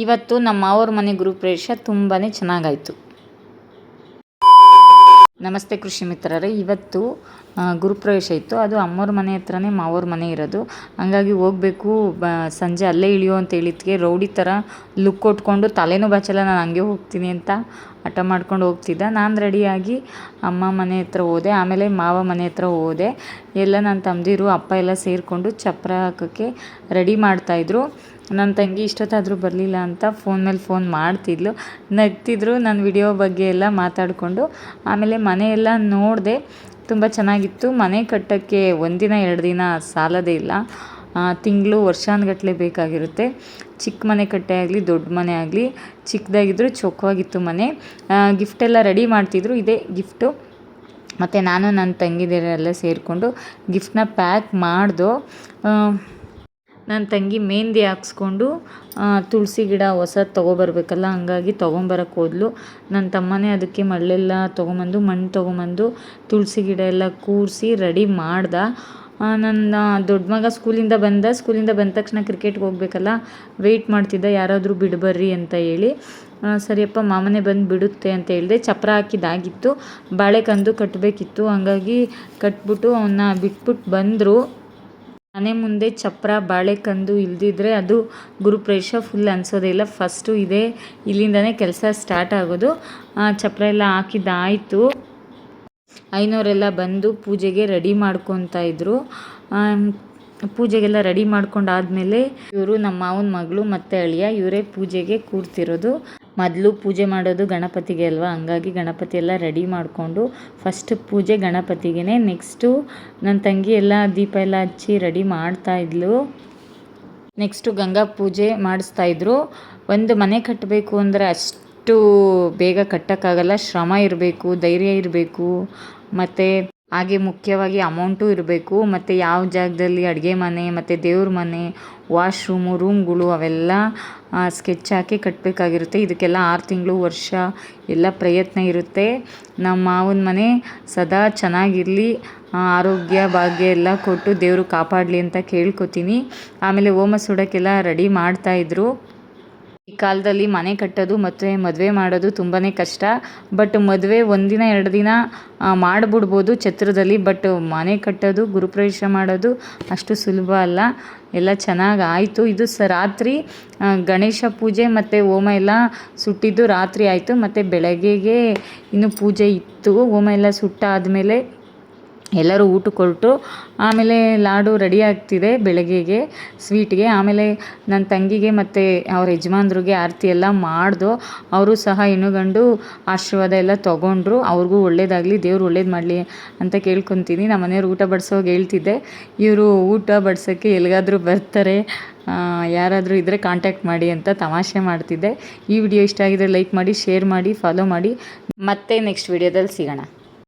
ಇವತ್ತು ನಮ್ಮ ಮಾವರ ಮನೆ ಗೃಹಪ್ರವೇಶ ತುಂಬಾ ಚೆನ್ನಾಗಾಯಿತು. ನಮಸ್ತೆ ಕೃಷಿ ಮಿತ್ರರೇ, ಇವತ್ತು ಗೃಹಪ್ರವೇಶ ಇತ್ತು. ಅದು ಅಮ್ಮವ್ರ ಮನೆ ಹತ್ರನೇ ಮಾವರ ಮನೆ ಇರೋದು. ಹಂಗಾಗಿ ಹೋಗಬೇಕು, ಸಂಜೆ ಅಲ್ಲೇ ಇಳಿಯೋ ಅಂತ ಹೇಳಿದ್ಗೆ ರೌಡಿ ಥರ ಲುಕ್ ಕೊಟ್ಕೊಂಡು ತಲೆನೂ ಬಾಚಲ್ಲ, ನಾನು ಹಂಗೆ ಹೋಗ್ತೀನಿ ಅಂತ ಹಠ ಮಾಡ್ಕೊಂಡು ಹೋಗ್ತಿದ್ದ. ನಾನು ರೆಡಿಯಾಗಿ ಅಮ್ಮ ಮನೆ ಹತ್ರ ಹೋದೆ, ಆಮೇಲೆ ಮಾವ ಮನೆ ಹತ್ರ ಹೋದೆ. ಎಲ್ಲ ನನ್ನ ತಮ್ಮದಿರು ಅಪ್ಪ ಎಲ್ಲ ಸೇರಿಕೊಂಡು ಚಪ್ಪರ ಹಾಕೋಕ್ಕೆ ರೆಡಿ ಮಾಡ್ತಾಯಿದ್ರು. ನನ್ನ ತಂಗಿ ಇಷ್ಟೊತ್ತಾದರೂ ಬರಲಿಲ್ಲ ಅಂತ ಫೋನ್ ಮೇಲೆ ಫೋನ್ ಮಾಡ್ತಿದ್ಲು, ನಗ್ತಿದ್ರು ನನ್ನ ವಿಡಿಯೋ ಬಗ್ಗೆ ಎಲ್ಲ ಮಾತಾಡಿಕೊಂಡು. ಆಮೇಲೆ ಮನೆಯೆಲ್ಲ ನೋಡಿದೆ, ತುಂಬ ಚೆನ್ನಾಗಿತ್ತು. ಮನೆ ಕಟ್ಟೋಕ್ಕೆ ಒಂದಿನ 2 ದಿನ ಸಾಲದೇ ಇಲ್ಲ, ತಿಂಗಳು ವರ್ಷಾನುಗಟ್ಟಲೆ ಬೇಕಾಗಿರುತ್ತೆ. ಚಿಕ್ಕ ಮನೆ ಕಟ್ಟೆ ಆಗಲಿ ದೊಡ್ಡ ಮನೆ ಆಗಲಿ, ಚಿಕ್ಕದಾಗಿದ್ದರೂ ಚೊಕ್ಕವಾಗಿತ್ತು ಮನೆ. ಗಿಫ್ಟೆಲ್ಲ ರೆಡಿ ಮಾಡ್ತಿದ್ರು, ಇದೇ ಗಿಫ್ಟು. ಮತ್ತು ನಾನು ನನ್ನ ತಂಗಿದಿರೆಲ್ಲ ಸೇರಿಕೊಂಡು ಗಿಫ್ಟನ್ನ ಪ್ಯಾಕ್ ಮಾಡ್ದೋ. ನನ್ನ ತಂಗಿ ಮೆಹಂದಿ ಹಾಕ್ಸ್ಕೊಂಡು ತುಳಸಿ ಗಿಡ ಹೊಸದು ತೊಗೊಬರ್ಬೇಕಲ್ಲ, ಹಂಗಾಗಿ ತೊಗೊಂಬರಕ್ಕೆ ಹೋದ್ಲು. ನನ್ನ ತಮ್ಮನೇ ಅದಕ್ಕೆ ಮಣ್ಣೆಲ್ಲ ತೊಗೊಂಬಂದು ಮಣ್ಣು ತೊಗೊಂಬಂದು ತುಳಸಿ ಗಿಡ ಎಲ್ಲ ಕೂರಿಸಿ ರೆಡಿ ಮಾಡ್ದ. ನನ್ನ ದೊಡ್ಡ ಮಗ ಸ್ಕೂಲಿಂದ ಬಂದ ತಕ್ಷಣ ಕ್ರಿಕೆಟ್ಗೆ ಹೋಗ್ಬೇಕಲ್ಲ, ವೆಯ್ಟ್ ಮಾಡ್ತಿದ್ದ ಯಾರಾದರೂ ಬಿಡ್ಬರ್ರಿ ಅಂತ ಹೇಳಿ. ಸರಿಯಪ್ಪ ಮಾಮನೇ ಬಂದು ಬಿಡುತ್ತೆ ಅಂತ ಹೇಳಿದೆ. ಚಪ್ಪರ ಹಾಕಿದ್ದಾಗಿತ್ತು, ಬಾಳೆಕಂದು ಕಟ್ಟಬೇಕಿತ್ತು, ಹಂಗಾಗಿ ಕಟ್ಬಿಟ್ಟು ಅವನ್ನ ಬಿಟ್ಬಿಟ್ಟು ಬಂದರು. ಮನೆ ಮುಂದೆ ಚಪ್ಪರ ಬಾಳೆಕಂದು ಇಲ್ದಿದ್ರೆ ಅದು ಗೃಹಪ್ರವೇಶ ಫುಲ್ ಅನಿಸೋದೇ ಇಲ್ಲ. ಫಸ್ಟು ಇಲ್ಲಿಂದನೇ ಕೆಲಸ ಸ್ಟಾರ್ಟ್ ಆಗೋದು. ಚಪ್ಪರ ಎಲ್ಲ ಹಾಕಿದ್ದಾಯಿತು. ಐನೋರೆಲ್ಲ ಬಂದು ಪೂಜೆಗೆ ರೆಡಿ ಮಾಡ್ಕೊತಾ ಇದ್ರು. ಪೂಜೆಗೆಲ್ಲ ರೆಡಿ ಮಾಡ್ಕೊಂಡಾದ್ಮೇಲೆ ಇವರು ನಮ್ಮ ಮಾವನ ಮಗಳು ಮತ್ತು ಅಳಿಯ ಇವರೇ ಪೂಜೆಗೆ ಕೂರ್ತಿರೋದು. ಮೊದಲು ಪೂಜೆ ಮಾಡೋದು ಗಣಪತಿಗೆ ಅಲ್ವಾ, ಹಂಗಾಗಿ ಗಣಪತಿ ಎಲ್ಲ ರೆಡಿ ಮಾಡಿಕೊಂಡು ಫಸ್ಟ್ ಪೂಜೆ ಗಣಪತಿಗೆ. ನೆಕ್ಸ್ಟು ನನ್ನ ತಂಗಿ ಎಲ್ಲ ದೀಪ ಎಲ್ಲ ಹಚ್ಚಿ ರೆಡಿ ಮಾಡ್ತಾಯಿದ್ಲು. ನೆಕ್ಸ್ಟು ಗಂಗಾ ಪೂಜೆ ಮಾಡಿಸ್ತಾಯಿದ್ರು. ಒಂದು ಮನೆ ಕಟ್ಟಬೇಕು ಅಂದರೆ ಅಷ್ಟು ಬೇಗ ಕಟ್ಟೋಕ್ಕಾಗಲ್ಲ, ಶ್ರಮ ಇರಬೇಕು, ಧೈರ್ಯ ಇರಬೇಕು, ಮತ್ತು ಹಾಗೆ ಮುಖ್ಯವಾಗಿ ಅಮೌಂಟು ಇರಬೇಕು. ಮತ್ತು ಯಾವ ಜಾಗದಲ್ಲಿ ಅಡುಗೆ ಮನೆ ಮತ್ತು ದೇವ್ರ ಮನೆ, ವಾಶ್ರೂಮು, ರೂಮ್ಗಳು ಅವೆಲ್ಲ ಸ್ಕೆಚ್ ಹಾಕಿ ಕಟ್ಟಬೇಕಾಗಿರುತ್ತೆ. ಇದಕ್ಕೆಲ್ಲ 6 ತಿಂಗಳು ವರ್ಷ ಎಲ್ಲ ಪ್ರಯತ್ನ ಇರುತ್ತೆ. ನಮ್ಮ ಮಾವನ ಮನೆ ಸದಾ ಚೆನ್ನಾಗಿರಲಿ, ಆರೋಗ್ಯ ಭಾಗ್ಯ ಎಲ್ಲ ಕೊಟ್ಟು ದೇವರು ಕಾಪಾಡಲಿ ಅಂತ ಕೇಳ್ಕೊತೀನಿ. ಆಮೇಲೆ ಹೋಮ ಸುಡೋಕ್ಕೆಲ್ಲ ರೆಡಿ ಮಾಡ್ತಾಯಿದ್ರು. ಈ ಕಾಲದಲ್ಲಿ ಮನೆ ಕಟ್ಟೋದು ಮತ್ತು ಮದುವೆ ಮಾಡೋದು ತುಂಬಾ ಕಷ್ಟ. ಬಟ್ ಮದುವೆ 1 ದಿನ 2 ದಿನ ಮಾಡಿಬಿಡ್ಬೋದು ಛತ್ರದಲ್ಲಿ. ಬಟ್ ಮನೆ ಕಟ್ಟೋದು, ಗೃಹಪ್ರವೇಶ ಮಾಡೋದು ಅಷ್ಟು ಸುಲಭ ಅಲ್ಲ. ಎಲ್ಲ ಚೆನ್ನಾಗಿ ಆಯಿತು. ಇದು ರಾತ್ರಿ ಗಣೇಶ ಪೂಜೆ ಮತ್ತು ಹೋಮ ಎಲ್ಲ ಸುಟ್ಟಿದ್ದು ರಾತ್ರಿ ಆಯಿತು. ಮತ್ತು ಬೆಳಗ್ಗೆಗೆ ಇನ್ನು ಪೂಜೆ ಇತ್ತು. ಹೋಮ ಎಲ್ಲ ಸುಟ್ಟಾದಮೇಲೆ ಎಲ್ಲರೂ ಊಟಕ್ಕೆ ಹೊರಟು. ಆಮೇಲೆ ಲಾಡು ರೆಡಿ ಆಗ್ತಿದೆ ಬೆಳಗ್ಗೆಗೆ ಸ್ವೀಟ್ಗೆ. ಆಮೇಲೆ ನನ್ನ ತಂಗಿಗೆ ಮತ್ತು ಅವ್ರ ಯಜಮಾನ್ರಿಗೆ ಆರತಿ ಎಲ್ಲ ಮಾಡ್ದು. ಅವರು ಸಹ ಹೆಣ್ಣು ಗಂಡು ಆಶೀರ್ವಾದ ಎಲ್ಲ ತೊಗೊಂಡ್ರು. ಅವ್ರಿಗೂ ಒಳ್ಳೇದಾಗಲಿ, ದೇವ್ರು ಒಳ್ಳೇದು ಮಾಡಲಿ ಅಂತ ಕೇಳ್ಕೊತೀನಿ. ನಮ್ಮ ಮನೆಯವ್ರು ಊಟ ಬಡಿಸೋಗಿ ಹೇಳ್ತಿದ್ದೆ, ಇವರು ಊಟ ಬಡಿಸೋಕ್ಕೆ ಎಲ್ಲಿಗಾದರೂ ಬರ್ತಾರೆ, ಯಾರಾದರೂ ಇದ್ದರೆ ಕಾಂಟ್ಯಾಕ್ಟ್ ಮಾಡಿ ಅಂತ ತಮಾಷೆ ಮಾಡ್ತಿದ್ದೆ. ಈ ವಿಡಿಯೋ ಇಷ್ಟ ಆಗಿದ್ರೆ ಲೈಕ್ ಮಾಡಿ, ಶೇರ್ ಮಾಡಿ, ಫಾಲೋ ಮಾಡಿ. ಮತ್ತೆ ನೆಕ್ಸ್ಟ್ ವಿಡಿಯೋದಲ್ಲಿ ಸಿಗೋಣ.